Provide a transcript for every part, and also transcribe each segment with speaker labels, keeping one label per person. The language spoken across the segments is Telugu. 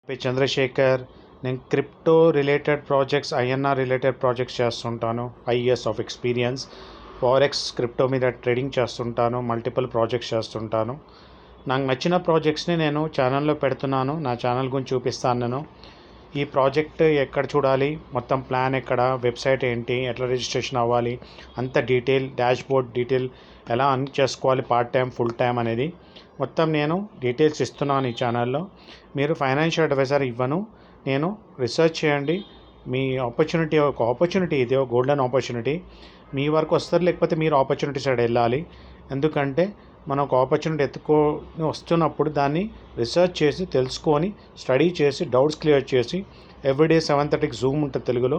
Speaker 1: పి చంద్రశేఖర్. నేను crypto related projects, INR related projects చేస్తుంటాను. 5 years of experience. Forex, crypto మీద ట్రేడింగ్ చేస్తుంటాను. మల్టిపుల్ ప్రాజెక్ట్స్ చేస్తుంటాను. నాకు నచ్చిన ప్రాజెక్ట్స్ని నేను ఛానల్లో పెడుతున్నాను. నా ఛానల్ గురించి చూపిస్తాను. నేను ఈ ప్రాజెక్ట్ ఎక్కడ చూడాలి, మొత్తం ప్లాన్ ఎక్కడ, వెబ్సైట్ ఏంటి, ఎట్లా రిజిస్ట్రేషన్ అవ్వాలి, అంత డీటెయిల్, డాష్బోర్డ్ డీటెయిల్, ఎలా అన్ని చేసుకోవాలి, పార్ట్ టైం ఫుల్ టైం అనేది మొత్తం నేను డీటెయిల్స్ ఇస్తున్నాను ఈ ఛానల్లో. మీరు ఫైనాన్షియల్ అడ్వైజర్ ఇవ్వను. నేను రీసెర్చ్ చేయండి. మీ ఆపర్చునిటీ ఇది ఒక గోల్డెన్ ఆపర్చునిటీ. మీ వరకు వస్తారు, లేకపోతే మీరు ఆపర్చునిటీ సైడ్ వెళ్ళాలి. ఎందుకంటే మనం ఒక ఆపర్చునిటీ వస్తున్నప్పుడు దాన్ని రీసెర్చ్ చేసి, తెలుసుకొని, స్టడీ చేసి, డౌట్స్ క్లియర్ చేసి, ఎవ్రీడే 7:30 జూమ్ ఉంటుంది తెలుగులో,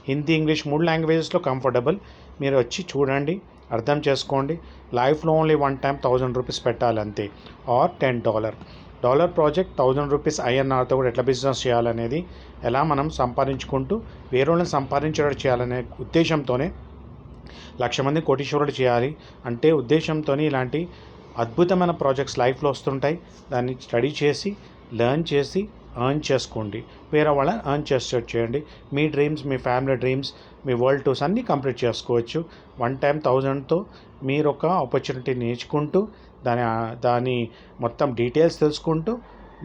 Speaker 1: హిందీ, ఇంగ్లీష్ 3 లాంగ్వేజెస్లో కంఫర్టబుల్. మీరు వచ్చి చూడండి, అర్థం చేసుకోండి. లైఫ్లో ఓన్లీ 1 time 1000 రూపీస్ పెట్టాలి అంతే, ఆర్ $10 ప్రాజెక్ట్ 1000 రూపీస్ ఐఎన్ఆర్తో కూడా ఎట్లా బిజినెస్ చేయాలనేది, ఎలా మనం సంపాదించుకుంటూ వేరే వాళ్ళని సంపాదించేటట్టు చేయాలనే ఉద్దేశంతోనే 1,00,000 మంది కోటీశ్వరుడు చేయాలి అంటే ఉద్దేశంతో ఇలాంటి అద్భుతమైన ప్రాజెక్ట్స్ లైఫ్లో వస్తుంటాయి. దాన్ని స్టడీ చేసి, లెర్న్ చేసి, ఎర్న్ చేసుకోండి. వేరే వాళ్ళని ఎర్న్ చేసేటట్టు చేయండి. మీ డ్రీమ్స్, మీ ఫ్యామిలీ డ్రీమ్స్, మీ వరల్డ్ టూర్స్ అన్నీ కంప్లీట్ చేసుకోవచ్చు. 1 time 1000తో మీరు ఒక ఆపర్చునిటీ నేర్చుకుంటూ, దాని మొత్తం డీటెయిల్స్ తెలుసుకుంటూ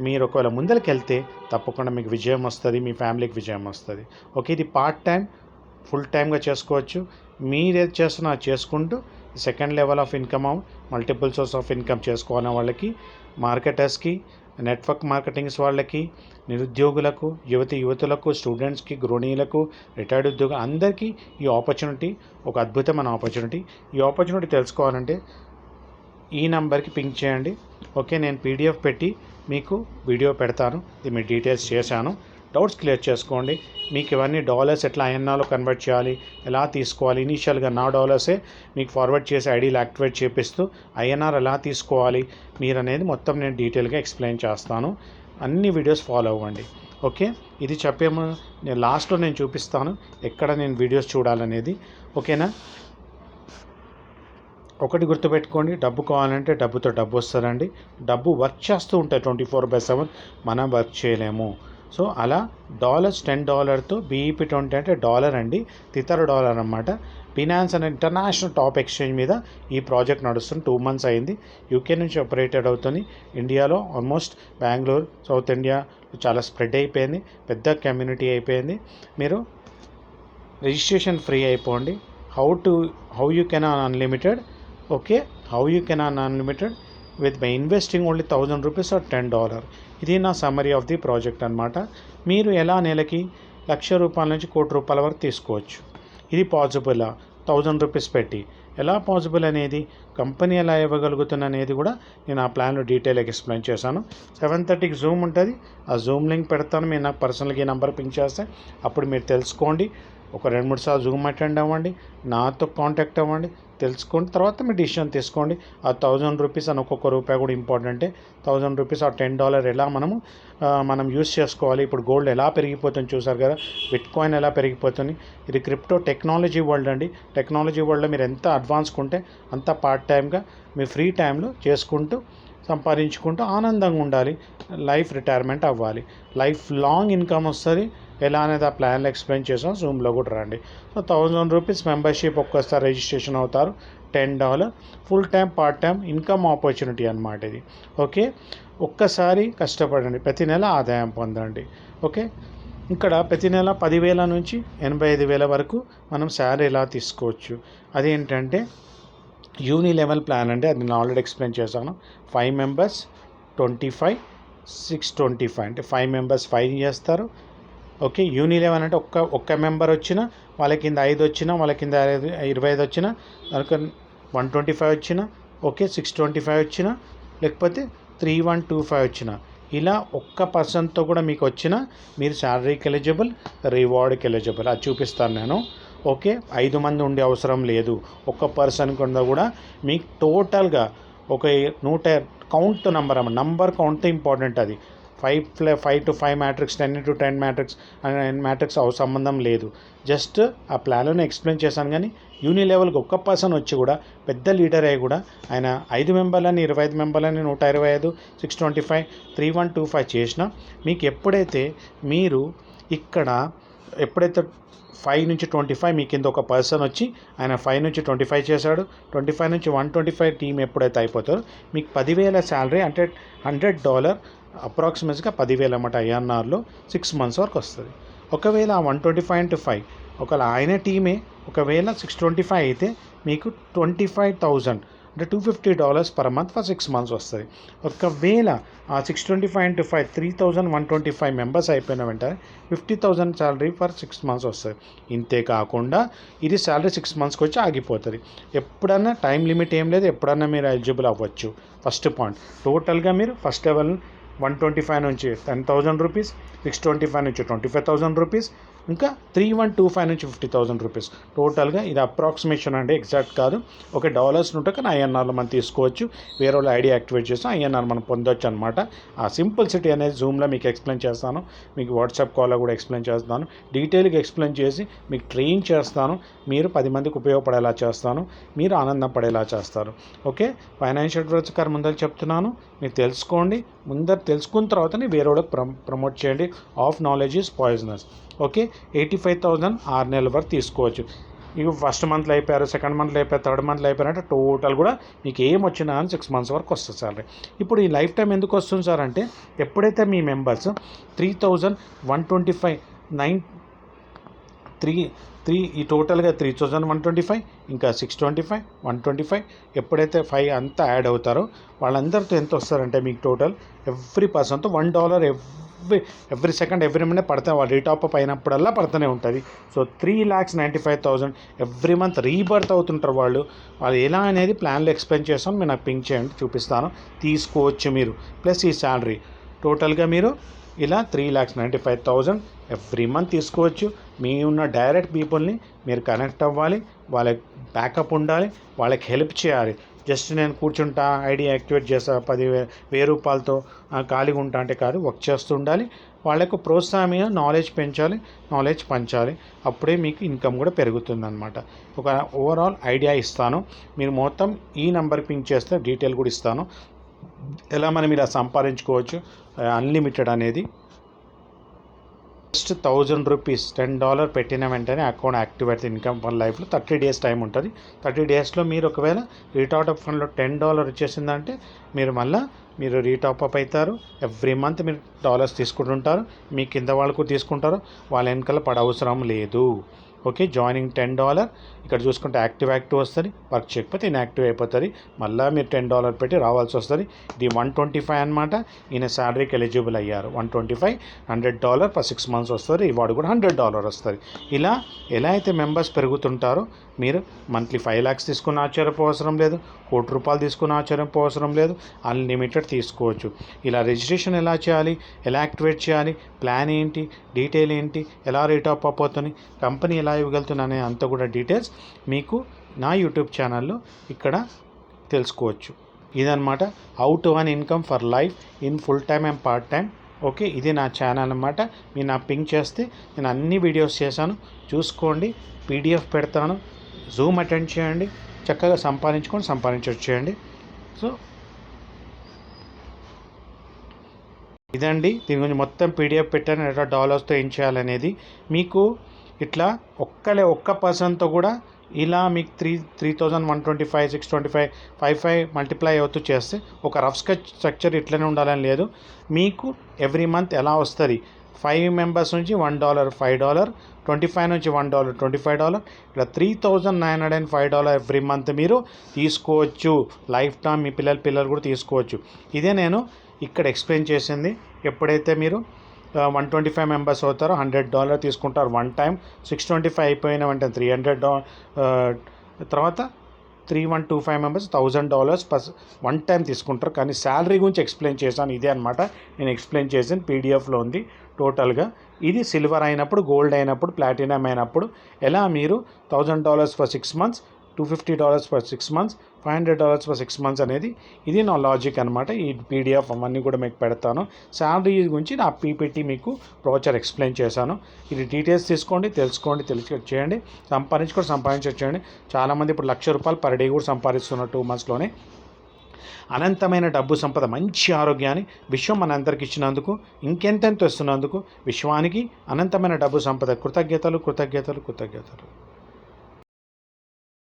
Speaker 1: మీరు ఒకవేళ ముందరికి వెళ్తే తప్పకుండా మీకు విజయం వస్తుంది, మీ ఫ్యామిలీకి విజయం వస్తుంది. ఓకే, ఇది పార్ట్ టైం, ఫుల్ టైమ్గా చేసుకోవచ్చు. మీరేది చేస్తున్నా చేసుకుంటూ second level of income, multiple source of income చేసుకోవాలన్న వాళ్ళకి, మార్కెటర్స్కి, నెట్వర్క్ మార్కెటింగ్స్ వాళ్ళకి, నిరుద్యోగులకు, యువతులకు, స్టూడెంట్స్కి, గృహిణీలకు, రిటైర్డ్ ఉద్యోగులు అందరికీ ఈ ఆపర్చునిటీ ఒక అద్భుతమైన ఆపర్చునిటీ. ఈ ఆపర్చునిటీ తెలుసుకోవాలంటే ఈ నెంబర్కి పింక్ చేయండి. ఓకే, నేను పీడిఎఫ్ పెట్టి మీకు వీడియో పెడతాను. ఇది మీ డీటెయిల్స్ చేశాను. డౌట్స్ క్లియర్ చేసుకోండి. మీకు ఇవన్నీ డాలర్స్ ఎట్లా ఐఎన్ఆర్లో కన్వర్ట్ చేయాలి, ఎలా తీసుకోవాలి, ఇనీషియల్గా నా డాలర్సే మీకు ఫార్వర్డ్ చేసి ఐడీలు యాక్టివేట్ చేపిస్తూ ఐఎన్ఆర్ ఎలా తీసుకోవాలి మీరు అనేది మొత్తం నేను డీటెయిల్గా ఎక్స్ప్లెయిన్ చేస్తాను. అన్ని వీడియోస్ ఫాలో అవ్వండి. ఓకే, ఇది నేను లాస్ట్లో నేను చూపిస్తాను ఎక్కడ నేను వీడియోస్ చూడాలనేది. ఓకేనా? ఒకటి గుర్తుపెట్టుకోండి, డబ్బు కావాలంటే డబ్బుతో డబ్బు వస్తుందండి. డబ్బు వర్క్ చేస్తూ ఉంటాయి 24/7, మనం వర్క్ చేయలేము. సో అలా $10తో BEP20 అంటే డాలర్ అండి, తితర డాలర్ అన్నమాట. బినాన్స్ అనే ఇంటర్నేషనల్ టాప్ ఎక్స్చేంజ్ మీద ఈ ప్రాజెక్ట్ నడుస్తుంది. 2 months అయింది. యూకే నుంచి ఆపరేటెడ్ అవుతుంది. ఇండియాలో ఆల్మోస్ట్ బెంగళూరు, సౌత్ ఇండియా చాలా స్ప్రెడ్ అయిపోయింది, పెద్ద కమ్యూనిటీ అయిపోయింది. మీరు రిజిస్ట్రేషన్ ఫ్రీ అయిపోండి. How you can earn unlimited. Okay, how you can earn unlimited with by investing only 1000 rupees or $10. ఇది నా సమ్మరీ ఆఫ్ ది ప్రాజెక్ట్ అనమాట. మీరు ఎలా నెలకి ₹1,00,000 నుంచి ₹1,00,00,000 వరకు తీసుకోవచ్చు. ఇది పాసిబుల్ 1000 రూపీస్ పెట్టి. ఎలా పాసిబుల్ అనేది, కంపెనీ ఎలా ఇవ్వగలుగుతుంది అనేది కూడా నేను ఆ ప్లాన్లో డీటెయిల్గా ఎక్స్ప్లెయిన్ చేశాను. 7:30కి జూమ్ ఉంటుంది. ఆ జూమ్ లింక్ పెడతాను. మీరు నాకు పర్సనల్గా ఈ నెంబర్ పింక్ చేస్తే అప్పుడు మీరు తెలుసుకోండి. ఒక 2-3 సార్లు జూమ్ అటెండ్ అవ్వండి, నాతో కాంటాక్ట్ అవ్వండి, తెలుసుకోండి. తర్వాత మీరు డిసిషన్ తీసుకోండి. ఆ 1000 రూపీస్ అని ఒక్కొక్క రూపాయి కూడా ఇంపార్టెంటే. 1000 రూపీస్ ఆ $10 ఎలా మనం యూస్ చేసుకోవాలి. ఇప్పుడు గోల్డ్ ఎలా పెరిగిపోతుంది చూసారు కదా, బిట్కాయిన్ ఎలా పెరిగిపోతుంది. ఇది క్రిప్టో టెక్నాలజీ వరల్డ్ అండి. టెక్నాలజీ వరల్డ్లో మీరు ఎంత అడ్వాన్స్గా ఉంటే అంత పార్ట్ టైమ్గా మీ ఫ్రీ టైంలో చేసుకుంటూ, సంపాదించుకుంటూ ఆనందంగా ఉండాలి. లైఫ్ రిటైర్మెంట్ అవ్వాలి. లైఫ్ లాంగ్ ఇన్కమ్ వస్తుంది. ఎలా అనేది ఆ ప్లాన్లో ఎక్స్ప్లెయిన్ చేసాం. జూమ్లో కూడా రండి. సో 1000 రూపీస్ మెంబర్షిప్ ఒక్కసారి రిజిస్ట్రేషన్ అవుతారు. $10 full time, part time income opportunity అన్నమాట ఇది. ఓకే, ఒక్కసారి కష్టపడండి, ప్రతి నెల ఆదాయం పొందండి. ఓకే, ఇక్కడ ప్రతి నెల 10,000 నుంచి 85,000 వరకు మనం శాలరీ ఎలా తీసుకోవచ్చు. అదేంటంటే యూని లెవెల్ ప్లాన్ అండి. అది నేను ఆల్రెడీ ఎక్స్ప్లెయిన్ చేశాను. 5 members 25, 625 అంటే 5 members 5 చేస్తారు. ఓకే, యూని లెవెల్ అంటే ఒక్క మెంబర్ వచ్చినా, వాళ్ళ కింద 5 వచ్చినా, వాళ్ళ కింద 25 వచ్చినా, దానికి 125 వచ్చినా, ఓకే 625 వచ్చినా, లేకపోతే 3125 వచ్చినా, ఇలా ఒక్క పర్సన్తో కూడా మీకు వచ్చినా మీరు శాలరీకి ఎలిజిబుల్, రివార్డ్కి ఎలిజిబుల్. అది చూపిస్తాను నేను. ఓకే, 5 మంది ఉండే అవసరం లేదు. ఒక్క పర్సన్ కింద కూడా మీకు టోటల్గా ఒక 100 కౌంట్ నంబర్ కౌంట్ ఇంపార్టెంట్. అది 5 to 5 matrix, 10 into 10 matrix matrix సంబంధం లేదు. జస్ట్ ఆ ప్లాన్లోనే ఎక్స్ప్లెయిన్ చేశాను. కానీ యూని లెవెల్కి ఒక్క పర్సన్ వచ్చి కూడా పెద్ద లీడర్ అయ్యి కూడా ఆయన 5 మెంబర్లని 25 మెంబర్లని 125 625 3125 చేసినా మీకు మీరు ఇక్కడ ఎప్పుడైతే 5 నుంచి 25 మీ కింద ఒక పర్సన్ వచ్చి ఆయన 5 నుంచి 25 చేశాడు, 25 నుంచి 125 టీం ఎప్పుడైతే అయిపోతారో మీకు 10,000 శాలరీ అంటే $100 అప్రాక్సిమేట్గా 10,000 అన్నమాట ఐఎన్ఆర్లో 6 months వరకు వస్తుంది. ఒకవేళ 125 into 5 ఒకవేళ ఆయన టీమే ఒకవేళ 625 అయితే మీకు 25,000 అంటే $250 per month for 6 months వస్తుంది. ఒకవేళ ఆ 625 into 5 3,125 మెంబర్స్ అయిపోయిన వెంటనే 50,000 శాలరీ ఫర్ 6 months వస్తుంది. ఇంతే కాకుండా ఇది శాలరీ 6 monthsకి వచ్చి ఆగిపోతుంది. ఎప్పుడన్నా టైం లిమిట్ ఏం లేదు, ఎప్పుడన్నా మీరు ఎలిజిబుల్ అవ్వచ్చు. ఫస్ట్ పాయింట్, టోటల్గా మీరు ఫస్ట్ లెవెల్ 125 నుంచి 10,000 రూపీస్, 625 నుంచి 25,000 రూపీస్, ఇంకా 3125 నుంచి 50,000 రూపీస్. టోటల్గా ఇది అప్రాక్సిమేషన్ అండి, ఎగ్జాక్ట్ కాదు. ఒక డాలర్స్ ఉంటే కానీ ఐఎన్ఆర్లో మనం తీసుకోవచ్చు. వేరే వాళ్ళు ఐడి యాక్టివేట్ చేస్తాం, ఐఎన్ఆర్ మనం పొందొచ్చు అనమాట. ఆ సింప్లిసిటీ అనేది జూమ్లో మీకు ఎక్స్ప్లెయిన్ చేస్తాను, మీకు వాట్సాప్ కాల్లో కూడా ఎక్స్ప్లెయిన్ చేస్తాను, డీటెయిల్గా ఎక్స్ప్లెయిన్ చేసి మీకు ట్రైన్ చేస్తాను. మీరు 10 మందికి ఉపయోగపడేలా చేస్తాను, మీరు ఆనందం పడేలా చేస్తారు. ఓకే, ఫైనాన్షియల్ అడ్వైజర్ గారు ముందర చెప్తున్నాను, మీరు తెలుసుకోండి. ముందర తెలుసుకున్న తర్వాతనే వేరే వాళ్ళకి ప్రమోట్ చేయండి. Of knowledge is poisonous. Okay, 85,000 6 నెలల వరకు తీసుకోవచ్చు. ఇవి ఫస్ట్ మంత్లో అయిపోయారు, సెకండ్ మంత్లో అయిపోయారు, థర్డ్ మంత్లో అయిపోయారంటే టోటల్ కూడా మీకు ఏం వచ్చినా అని 6 months వరకు వస్తుంది సాలరీ. ఇప్పుడు ఈ లైఫ్ టైం ఎందుకు వస్తుంది సార్ అంటే ఎప్పుడైతే మీ మెంబర్స్ 3,125 ఈ టోటల్గా 3,125 ఇంకా 625 125 ఎప్పుడైతే 5 అంతా యాడ్ అవుతారో వాళ్ళందరితో ఎంత వస్తారంటే మీకు టోటల్ ఎవ్రీ పర్సన్తో $1 ఎవ్రీ సెకండ్ ఎవ్రీ మినిట్ పడతాయి. వాళ్ళు రీటాప్ అయినప్పుడల్లా పడుతూనే ఉంటుంది. సో 3,95,000 ఎవ్రీ మంత్ రీబర్త్ అవుతుంటారు వాళ్ళు ఎలా అనేది ప్లాన్లో ఎక్స్ప్లెయిన్ చేస్తాను. మీరు నాకు పింక్ చేయండి, చూపిస్తాను, తీసుకోవచ్చు మీరు. ప్లస్ ఈ శాలరీ టోటల్గా మీరు ఇలా 3,95,000 ఎవ్రీ మంత్ తీసుకోవచ్చు. మీ ఉన్న డైరెక్ట్ పీపుల్ని మీరు కనెక్ట్ అవ్వాలి, వాళ్ళకి బ్యాకప్ ఉండాలి, వాళ్ళకి హెల్ప్ చేయాలి. జస్ట్ నేను కూర్చుంటా ఐడి యాక్టివేట్ చేస్తా 10,000 రూపాయలతో ఖాళీగా ఉంటా అంటే కాదు, వర్క్ చేస్తూ ఉండాలి. వాళ్ళకు ప్రోత్సాహంగా నాలెడ్జ్ పెంచాలి, నాలెడ్జ్ పంచాలి. అప్పుడే మీకు ఇన్కమ్ కూడా పెరుగుతుందన్నమాట. ఒక ఓవరాల్ ఐడియా ఇస్తాను, మీరు మొత్తం ఈ నెంబర్ పింక్ చేస్తే డీటెయిల్ కూడా ఇస్తాను, ఎలా మనం ఇలా సంపాదించుకోవచ్చు అన్లిమిటెడ్ అనేది. జస్ట్ 1,000 రూపీస్ $10 పెట్టిన వెంటనే అకౌంట్ యాక్టివేట్ ఇన్కమ్ ఫండ్ లైఫ్లో 30 days టైం ఉంటుంది. 30 daysలో మీరు ఒకవేళ రీటాప్ ఫండ్లో $10 వచ్చేసిందంటే మీరు రీటాప్అప్ అవుతారు. ఎవ్రీ మంత్ మీరు డాలర్స్ తీసుకుంటుంటారు, మీ కింద వాళ్ళు కూడా తీసుకుంటారు, వాళ్ళ వెనకాల పడవసరం లేదు. Okay, joining $10. ఇక్కడ చూసుకుంటే యాక్టివ్ వస్తుంది, వర్క్ చేయకపోతే ఇన్యాక్టివ్ అయిపోతుంది. మళ్ళీ మీరు $10 పెట్టి రావాల్సి వస్తుంది. ఇది 125 అనమాట. ఈయన శాలరీకి ఎలిజిబుల్ అయ్యారు. 125 $100 per 6 months వస్తుంది. రివార్డు కూడా $100 వస్తుంది. ఇలా ఎలా అయితే మెంబర్స్ పెరుగుతుంటారో మీరు మంత్లీ 5 lakhs తీసుకున్న ఆశ్చర్యపోవసరం లేదు, ₹1,00,00,000 తీసుకున్న ఆశ్చర్యపోవసరం లేదు, అన్లిమిటెడ్ తీసుకోవచ్చు. ఇలా రిజిస్ట్రేషన్ ఎలా చేయాలి, ఎలా యాక్టివేట్ చేయాలి, ప్లాన్ ఏంటి, డీటెయిల్ ఏంటి, ఎలా రీటాప్ అయిపోతుంది, కంపెనీ ఎలా ఇవ్వగలుగుతుంది అనే అంత కూడా డీటెయిల్స్ మీకు నా యూట్యూబ్ ఛానల్లో ఇక్కడ తెలుసుకోవచ్చు. ఇదన్నమాట how to earn income for life in full time and part time. Okay, ఇది నా ఛానల్ అన్నమాట. మీరు నా పింక్ చేస్తే నేను అన్ని వీడియోస్ చేశాను, చూసుకోండి. PDF పెడతాను, జూమ్ అటెండ్ చేయండి, చక్కగా సంపాదించొచ్చేయండి. సో ఇదండి, దీని గురించి మొత్తం PDF పెట్టాను, ఎట్లా డాలర్స్తో ఏం చేయాలనేది. మీకు ఇట్లా ఒక్క పర్సన్తో కూడా ఇలా మీకు 3,125 625 55 మల్టిప్లై అవుతూ చేస్తే ఒక రఫ్ స్ట్రక్చర్ ఇట్లనే ఉండాలని లేదు. మీకు ఎవ్రీ మంత్ ఎలా వస్తుంది, 5 members నుంచి $1 $5, 25 నుంచి $1 $25, ఇలా $3,905 ఎవ్రీ మంత్ మీరు తీసుకోవచ్చు. లైఫ్ టైం మీ పిల్లలు కూడా తీసుకోవచ్చు. ఇదే నేను ఇక్కడ ఎక్స్ప్లెయిన్ చేసింది. ఎప్పుడైతే మీరు 125 members అవుతారో $100 తీసుకుంటారు వన్ టైం. 625 అయిపోయిన వెంటనే $300, తర్వాత 3,125 members $1,000 ప్లస్ వన్ టైం తీసుకుంటారు. కానీ శాలరీ గురించి ఎక్స్ప్లెయిన్ చేశాను, ఇదే అనమాట నేను ఎక్స్ప్లెయిన్ చేసిన PDFలో ఉంది. టోటల్గా ఇది సిల్వర్ అయినప్పుడు, గోల్డ్ అయినప్పుడు, ప్లాటినం అయినప్పుడు ఎలా మీరు $1,000 for 6 months, $250 for 6 months, $500 for 6 months అనేది ఇది నా లాజిక్ అనమాట. ఈ పీడిఎఫ్ అవన్నీ కూడా మీకు పెడతాను. శాలరీ గురించి నా పీపీటీ మీకు బ్రోచర్ ఎక్స్ప్లెయిన్ చేశాను. ఇది డీటెయిల్స్ తీసుకోండి, తెలుసుకోండి, చేయండి, సంపాదించండి. చాలామంది ఇప్పుడు ₹1,00,000 పర్ డే కూడా సంపాదిస్తున్నారు 2 monthsలోనే. అనంతమైన డబ్బు సంపద, మంచి ఆరోగ్యాన్ని విశ్వం మన అందరికి ఇచ్చినందుకు, ఇంకెంతెంత ఇస్తున్నందుకు విశ్వానికి అనంతమైన డబ్బు సంపద కృతజ్ఞతలు.